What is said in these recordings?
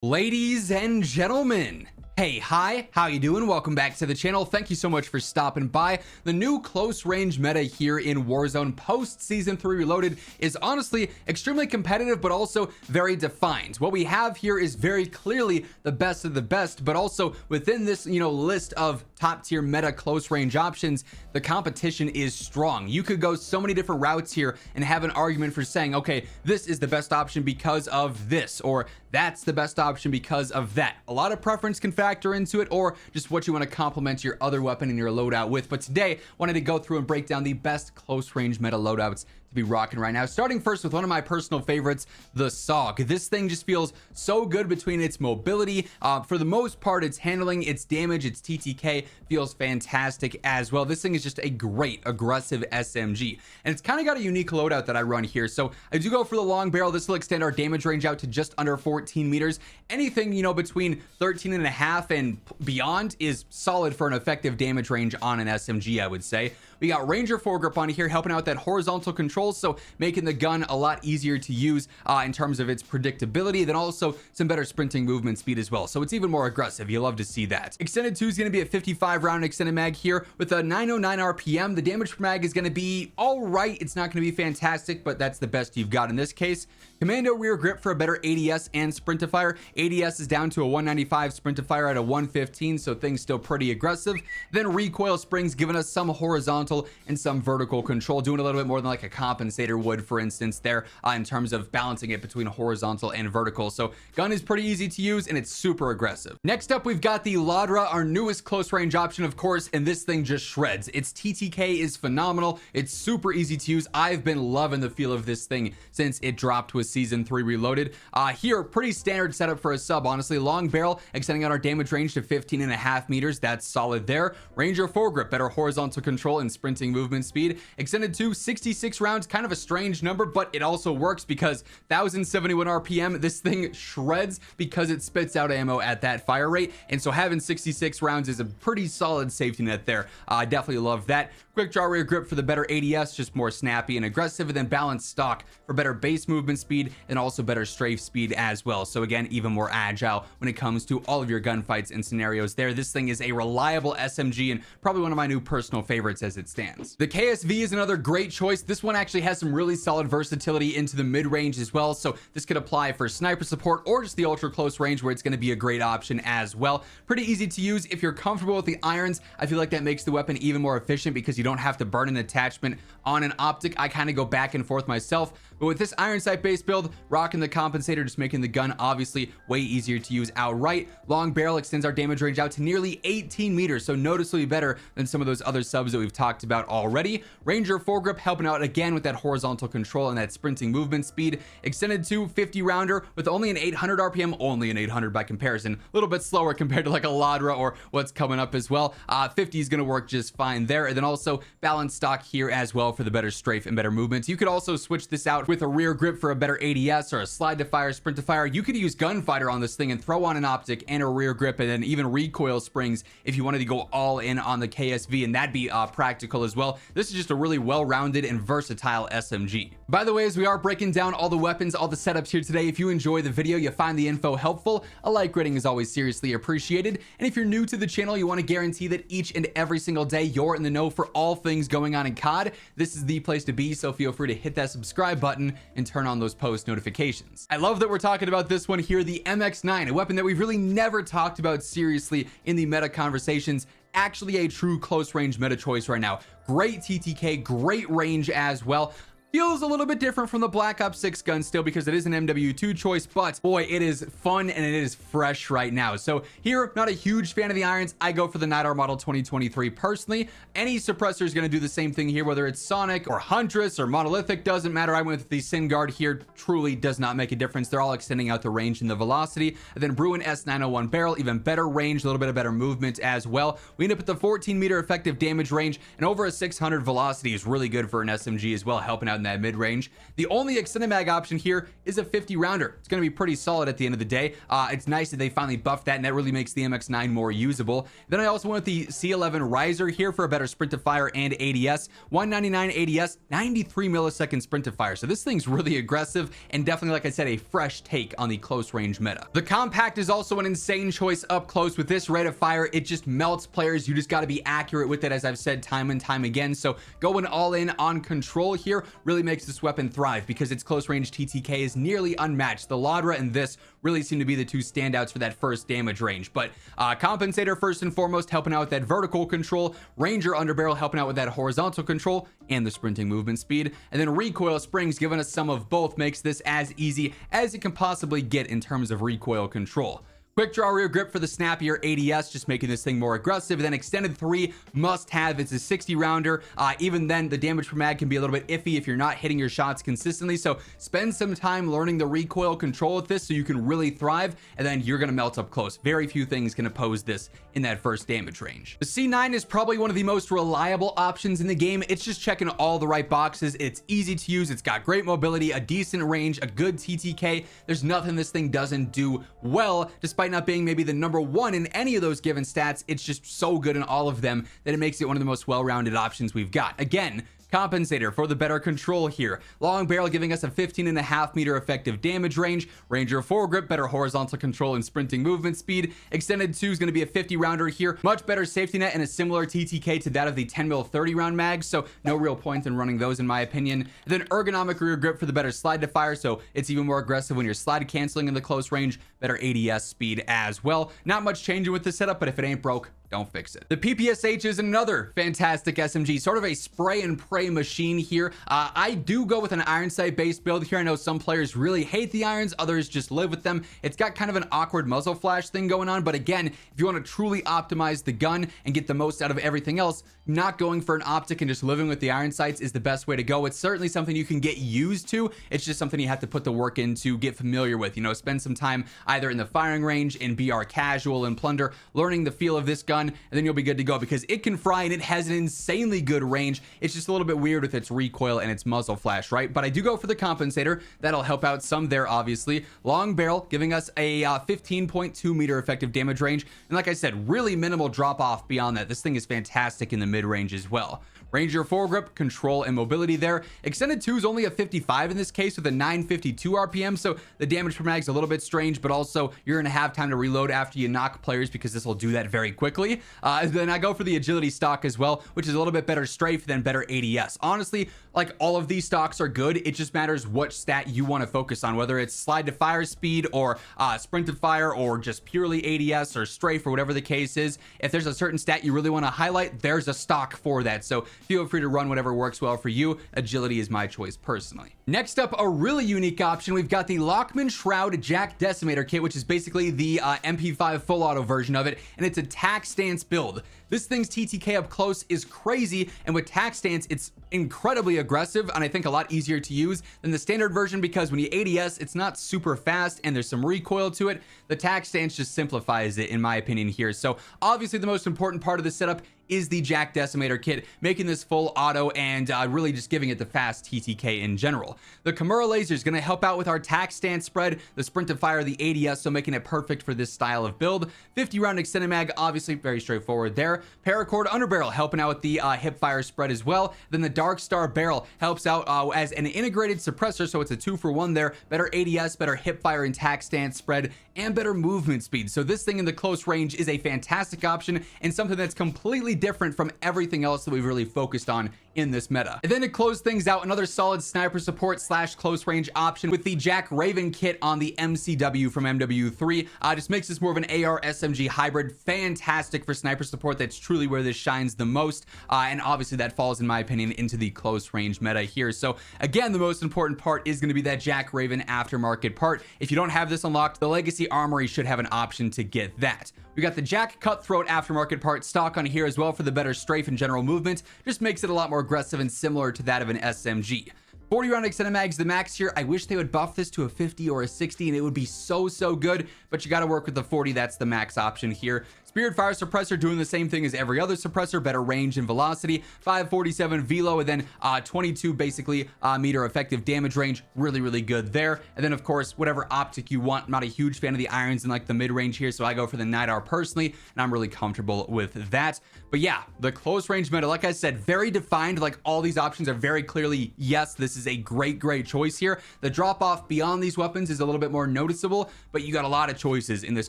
Ladies and gentlemen, hey, hi, how you doing? Welcome back to the channel. Thank you so much for stopping by. The new close range meta here in Warzone post season 3 Reloaded is honestly extremely competitive, but also very defined. What we have here is very clearly the best of the best, but also within this, list of top tier meta close range options, the competition is strong. You could go so many different routes here and have an argument for saying, okay, this is the best option because of this, or that's the best option because of that. A lot of preference can factor into it, or just what you want to complement your other weapon in your loadout with. But today, I wanted to go through and break down the best close range meta loadouts to be rocking right now, starting first with one of my personal favorites, the Saug. This thing just feels so good between its mobility, for the most part its handling, its damage, its TTK feels fantastic as well. This thing is just a great aggressive SMG, and it's kind of got a unique loadout that I run here. So I do go for the long barrel. This will extend our damage range out to just under 14 meters. Anything between 13 and a half and beyond is solid for an effective damage range on an SMG, I would say. We got Ranger foregrip on here, helping out with that horizontal control, so making the gun a lot easier to use in terms of its predictability, then also some better sprinting movement speed as well. So it's even more aggressive. You love to see that. Extended 2 is going to be a 55 round extended mag here with a 909 RPM. The damage per mag is going to be all right. It's not going to be fantastic, but that's the best you've got in this case. Commando rear grip for a better ADS and sprintifier. ADS is down to a 195, sprintifier at a 115, so things still pretty aggressive. Then recoil springs giving us some horizontal and some vertical control, doing a little bit more than like a compensator would, for instance, there in terms of balancing it between horizontal and vertical. So gun is pretty easy to use and it's super aggressive. Next up, we've got the Ladra, our newest close range option, of course, and this thing just shreds. Its TTK is phenomenal. It's super easy to use. I've been loving the feel of this thing since it dropped with season 3 Reloaded. Here, pretty standard setup for a sub, honestly. Long barrel, extending out our damage range to 15.5 meters. That's solid there. Ranger foregrip, better horizontal control and sprinting movement speed. Extended 2, 66 rounds, kind of a strange number, but it also works because 1071 RPM, this thing shreds because it spits out ammo at that fire rate. And so having 66 rounds is a pretty solid safety net there. I definitely love that. Quick draw rear grip for the better ADS, just more snappy and aggressive, and then balanced stock for better base movement speed and also better strafe speed as well. So again, even more agile when it comes to all of your gunfights and scenarios there. This thing is a reliable SMG and probably one of my new personal favorites as it stands. The KSV is another great choice. This one actually has some really solid versatility into the mid-range as well, so this could apply for sniper support or just the ultra close range, where it's going to be a great option as well. Pretty easy to use. If you're comfortable with the irons, I feel like that makes the weapon even more efficient because you don't have to burn an attachment on an optic. I kind of go back and forth myself, but with this iron sight base build, rocking the compensator, just making the gun obviously way easier to use outright. Long barrel extends our damage range out to nearly 18 meters, so noticeably better than some of those other subs that we've talked about already. Ranger foregrip helping out again with that horizontal control and that sprinting movement speed. Extended 2, 50 rounder with only an 800 RPM, only an 800 by comparison, a little bit slower compared to like a Ladra or what's coming up as well. 50 is going to work just fine there. And then also balanced stock here as well for the better strafe and better movements. You could also switch this out with a rear grip for a better ADS or a slide to fire, sprint to fire. You could use gunfighter on this thing and throw on an optic and a rear grip, and then even recoil springs if you wanted to go all in on the KSV, and that'd be practical as well. This is just a really well-rounded and versatile SMG. By the way, as we are breaking down all the weapons, all the setups here today, if you enjoy the video, you find the info helpful, a like rating is always seriously appreciated. And if you're new to the channel, you want to guarantee that each and every single day you're in the know for all things going on in COD, this is the place to be, so feel free to hit that subscribe button and turn on those post notifications. I love that we're talking about this one here, the MX9, a weapon that we've really never talked about seriously in the meta conversations. Actually a true close range meta choice right now. Great TTK, great range as well. Feels a little bit different from the Black Ops 6 gun still because it is an MW2 choice, but boy, it is fun and it is fresh right now. So here, not a huge fan of the irons. I go for the Night Model 2023 personally. Any suppressor is going to do the same thing here, whether it's Sonic or Huntress or Monolithic, doesn't matter. I went with the Sin Guard here. Truly does not make a difference. They're all extending out the range and the velocity. And then Bruin S901 barrel, even better range, a little bit of better movement as well. We end up at the 14 meter effective damage range and over a 600 velocity is really good for an SMG as well, helping out in that mid-range. The only extended mag option here is a 50 rounder. It's going to be pretty solid at the end of the day. It's nice that they finally buffed that, and that really makes the MX9 more usable. Then I also went with the C11 riser here for a better sprint to fire and ADS. 199 ADS, 93 millisecond sprint to fire. So this thing's really aggressive and definitely, like I said, a fresh take on the close range meta. The Kompakt is also an insane choice up close. With this rate of fire, it just melts players. You just got to be accurate with it, as I've said time and time again. So going all in on control here really makes this weapon thrive because its close range TTK is nearly unmatched. The Ladra and this really seem to be the two standouts for that first damage range. But Compensator first and foremost, helping out with that vertical control. Ranger Underbarrel helping out with that horizontal control and the sprinting movement speed. And then Recoil Springs giving us some of both, makes this as easy as it can possibly get in terms of recoil control. Quick draw rear grip for the snappier ADS, just making this thing more aggressive. And then extended 3 must have. It's a 60 rounder. Even then, the damage per mag can be a little bit iffy if you're not hitting your shots consistently. So spend some time learning the recoil control with this so you can really thrive, and then you're going to melt up close. Very few things can oppose this in that first damage range. The C9 is probably one of the most reliable options in the game. It's just checking all the right boxes. It's easy to use. It's got great mobility, a decent range, a good TTK. There's nothing this thing doesn't do well, despite not being maybe the #1 in any of those given stats. It's just so good in all of them that it makes it one of the most well-rounded options we've got. Again, Compensator for the better control here. Long barrel giving us a 15.5 meter effective damage range. Ranger foregrip, better horizontal control and sprinting movement speed. Extended 2 is going to be a 50 rounder here. Much better safety net and a similar TTK to that of the 10 mil 30 round mag. So no real point in running those in my opinion. And then ergonomic rear grip for the better slide to fire. So it's even more aggressive when you're slide canceling in the close range. Better ADS speed as well. Not much changing with the setup, but if it ain't broke, don't fix it. The PPSH is another fantastic SMG, sort of a spray and pray machine here. I do go with an iron sight based build here. I know some players really hate the irons, others just live with them. It's got kind of an awkward muzzle flash thing going on, but again, if you want to truly optimize the gun and get the most out of everything else, not going for an optic and just living with the iron sights is the best way to go. It's certainly something you can get used to. It's just something you have to put the work in to get familiar with. You know, spend some time either in the firing range, in BR casual and plunder, learning the feel of this gun, and then you'll be good to go because it can fry and it has an insanely good range. It's just a little bit weird with its recoil and its muzzle flash, right? But I do go for the Compensator. That'll help out some there, obviously. Long barrel giving us a 15.2 meter effective damage range. And like I said, really minimal drop off beyond that. This thing is fantastic in the mid range as well. Ranger foregrip, control and mobility there. Extended 2 is only a 55 in this case with a 952 RPM, so the damage per mag is a little bit strange, but also you're gonna have time to reload after you knock players because this will do that very quickly. Then I go for the agility stock as well, which is a little bit better strafe than better ADS. Honestly, like all of these stocks are good. It just matters what stat you want to focus on, whether it's slide to fire speed or sprint to fire or just purely ADS or strafe or whatever the case is. If there's a certain stat you really want to highlight, there's a stock for that. So feel free to run whatever works well for you. Agility is my choice personally. Next up, a really unique option. We've got the Lachmann Shroud Jack Decimator kit, which is basically the MP5 full auto version of it, and it's a tack stance build. This thing's TTK up close is crazy, and with tack stance, it's incredibly aggressive and I think a lot easier to use than the standard version because when you ADS, it's not super fast and there's some recoil to it. The tack stance just simplifies it in my opinion here. So obviously the most important part of the setup is the Jack Decimator kit, making this full auto and really just giving it the fast TTK in general. The Kimura laser is going to help out with our tack stance spread, the sprint to fire, the ADS, so making it perfect for this style of build. 50 round extended mag, obviously very straightforward there. Paracord underbarrel helping out with the hip fire spread as well. Then the Dark Star barrel helps out as an integrated suppressor, so it's a 2-for-1 there. Better ADS, better hip fire and tack stance spread, and better movement speed. So this thing in the close range is a fantastic option and something that's completely different from everything else that we've really focused on in this meta. And then to close things out, another solid sniper support / close range option with the Jack Raven kit on the MCW from MW3. Just makes this more of an AR SMG hybrid. Fantastic for sniper support. That's truly where this shines the most. And obviously that falls, in my opinion, into the close range meta here. So again, the most important part is going to be that Jack Raven aftermarket part. If you don't have this unlocked, the Legacy Armory should have an option to get that. We got the Jack Cutthroat aftermarket part stock on here as well for the better strafe and general movement. Just makes it a lot more aggressive and similar to that of an SMG. 40 round extended mags, the max here. I wish they would buff this to a 50 or a 60 and it would be so good, but you got to work with the 40. That's the max option here. Spirit Fire Suppressor doing the same thing as every other suppressor, better range and velocity, 547 velo, and then 22 basically meter effective damage range. Really good there. And then of course whatever optic you want. I'm not a huge fan of the irons in like the mid range here, so I go for the Night Hour personally, and I'm really comfortable with that. But yeah, the close range meta, like I said, very defined. Like all these options are very clearly, yes, this is a great choice here. The drop off beyond these weapons is a little bit more noticeable, but you got a lot of choices in this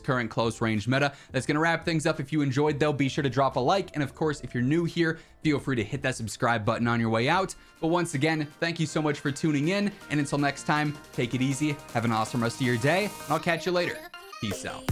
current close range meta. That's gonna wrap things up. If you enjoyed though, be sure to drop a like, and of course if you're new here, feel free to hit that subscribe button on your way out. But once again, thank you so much for tuning in, and until next time, take it easy, have an awesome rest of your day, and I'll catch you later. Peace out.